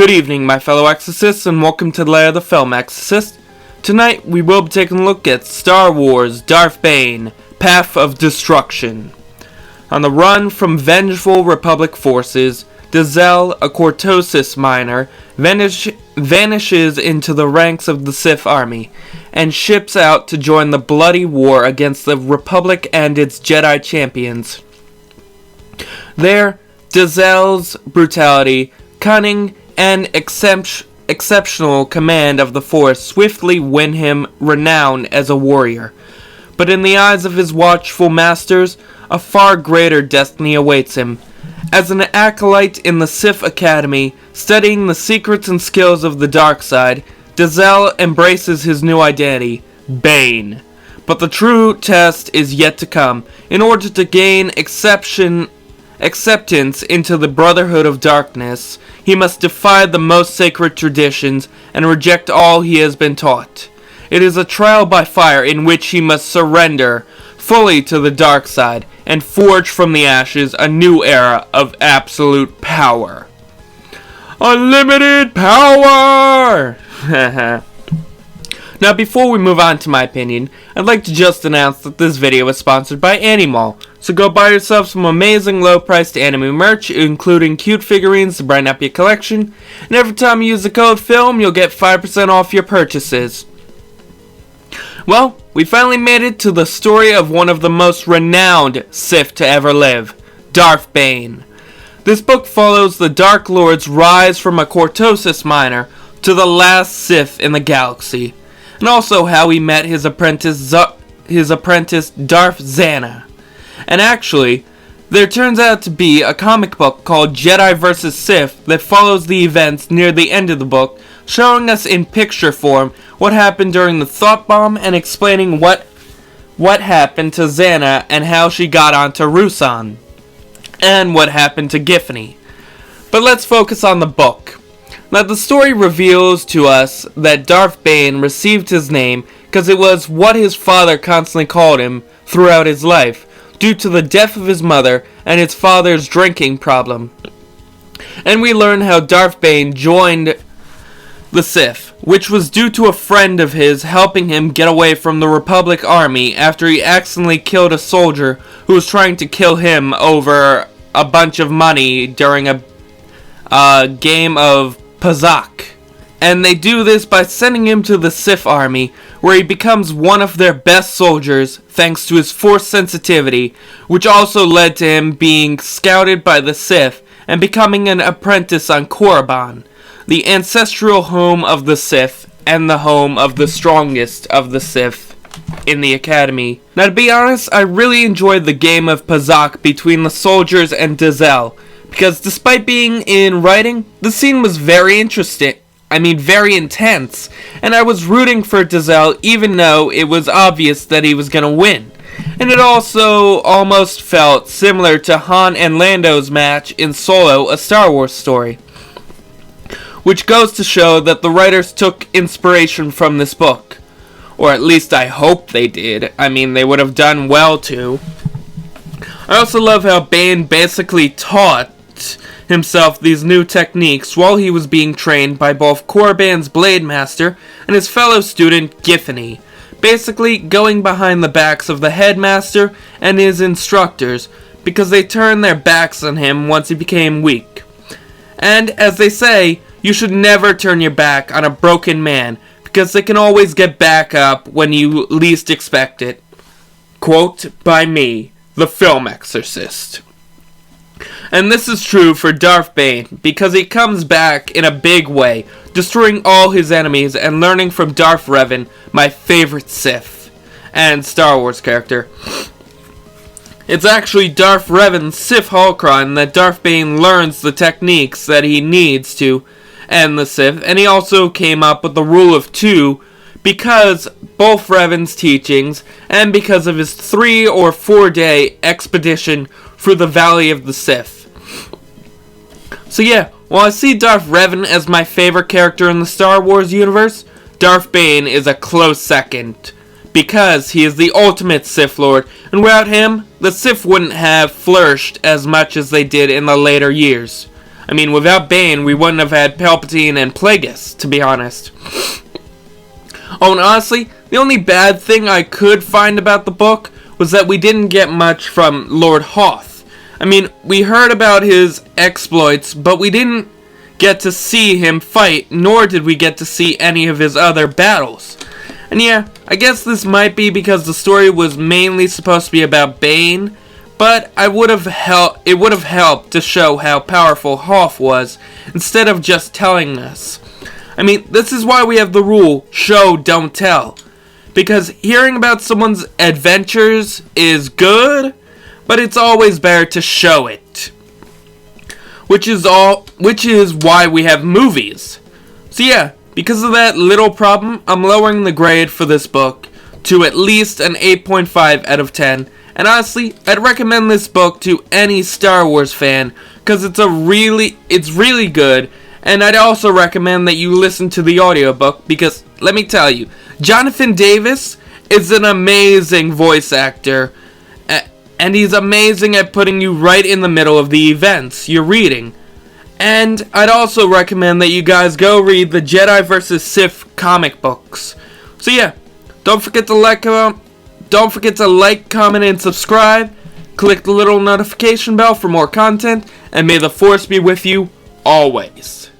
Good evening, my fellow Exorcists, and welcome to the Lair of the Film Exorcist. Tonight, we will be taking a look at Star Wars Darth Bane, Path of Destruction. On the run from vengeful Republic forces, Dazelle, a Cortosis miner, vanishes into the ranks of the Sith army, and ships out to join the bloody war against the Republic and its Jedi champions. There, Dazelle's brutality, cunning, and exceptional command of the Force swiftly win him renown as a warrior. But in the eyes of his watchful masters, a far greater destiny awaits him. As an acolyte in the Sith Academy, studying the secrets and skills of the dark side, Dazelle embraces his new identity, Bane. But the true test is yet to come. In order to gain acceptance into the Brotherhood of Darkness, he must defy the most sacred traditions and reject all he has been taught. It is a trial by fire in which he must surrender fully to the dark side and forge from the ashes a new era of absolute power. Unlimited power! Now, before we move on to my opinion, I'd like to just announce that this video is sponsored by Animal. So go buy yourself some amazing low-priced anime merch, including cute figurines to brighten up your collection. And every time you use the code FILM, you'll get 5% off your purchases. Well, we finally made it to the story of one of the most renowned Sith to ever live, Darth Bane. This book follows the Dark Lord's rise from a Cortosis miner to the last Sith in the galaxy, and also how he met his apprentice Darth Zana. And actually, there turns out to be a comic book called Jedi vs. Sith that follows the events near the end of the book, showing us in picture form what happened during the thought bomb and explaining what happened to Zana and how she got onto Ruusan, and what happened to Giffany. But let's focus on the book. Now, the story reveals to us that Darth Bane received his name because it was what his father constantly called him throughout his life, due to the death of his mother and his father's drinking problem. And we learn how Darth Bane joined the Sith, which was due to a friend of his helping him get away from the Republic army after he accidentally killed a soldier who was trying to kill him over a bunch of money during a game of Pazak. And they do this by sending him to the Sith army, where he becomes one of their best soldiers thanks to his Force sensitivity, which also led to him being scouted by the Sith and becoming an apprentice on Korriban, the ancestral home of the Sith and the home of the strongest of the Sith in the Academy. Now, to be honest, I really enjoyed the game of Pazak between the soldiers and Dazelle, because despite being in writing, the scene was very interesting. Very intense, and I was rooting for Dazelle even though it was obvious that he was going to win. And it also almost felt similar to Han and Lando's match in Solo, A Star Wars Story, which goes to show that the writers took inspiration from this book. Or at least I hope they did. They would have done well to. I also love how Bane basically taught himself these new techniques while he was being trained by both Korriban's Blade Master and his fellow student Giffany, basically going behind the backs of the headmaster and his instructors because they turned their backs on him once he became weak. And as they say, you should never turn your back on a broken man because they can always get back up when you least expect it. Quote by me, the Film Exorcist. And this is true for Darth Bane, because he comes back in a big way, destroying all his enemies and learning from Darth Revan, my favorite Sith and Star Wars character. It's actually Darth Revan's Sith Holocron that Darth Bane learns the techniques that he needs to end the Sith, and he also came up with the rule of 2 because both Revan's teachings and because of his 3 or 4 day expedition through the Valley of the Sith. So yeah, while I see Darth Revan as my favorite character in the Star Wars universe, Darth Bane is a close second, because he is the ultimate Sith Lord, and without him, the Sith wouldn't have flourished as much as they did in the later years. I mean, without Bane, we wouldn't have had Palpatine and Plagueis, to be honest. Oh, and honestly, the only bad thing I could find about the book was that we didn't get much from Lord Hoth. I mean, we heard about his exploits, but we didn't get to see him fight, nor did we get to see any of his other battles. And yeah, I guess this might be because the story was mainly supposed to be about Bane, but it would have helped to show how powerful Hoth was, instead of just telling us. I mean, this is why we have the rule, show, don't tell. Because hearing about someone's adventures is good, but it's always better to show it. Which is why we have movies. So yeah, because of that little problem, I'm lowering the grade for this book to at least an 8.5 out of 10. And honestly, I'd recommend this book to any Star Wars fan, because it's really good. And I'd also recommend that you listen to the audiobook, because let me tell you, Jonathan Davis is an amazing voice actor, and he's amazing at putting you right in the middle of the events you're reading. And I'd also recommend that you guys go read the Jedi vs. Sith comic books. So yeah, don't forget to like, comment, and subscribe. Click the little notification bell for more content, and may the Force be with you always.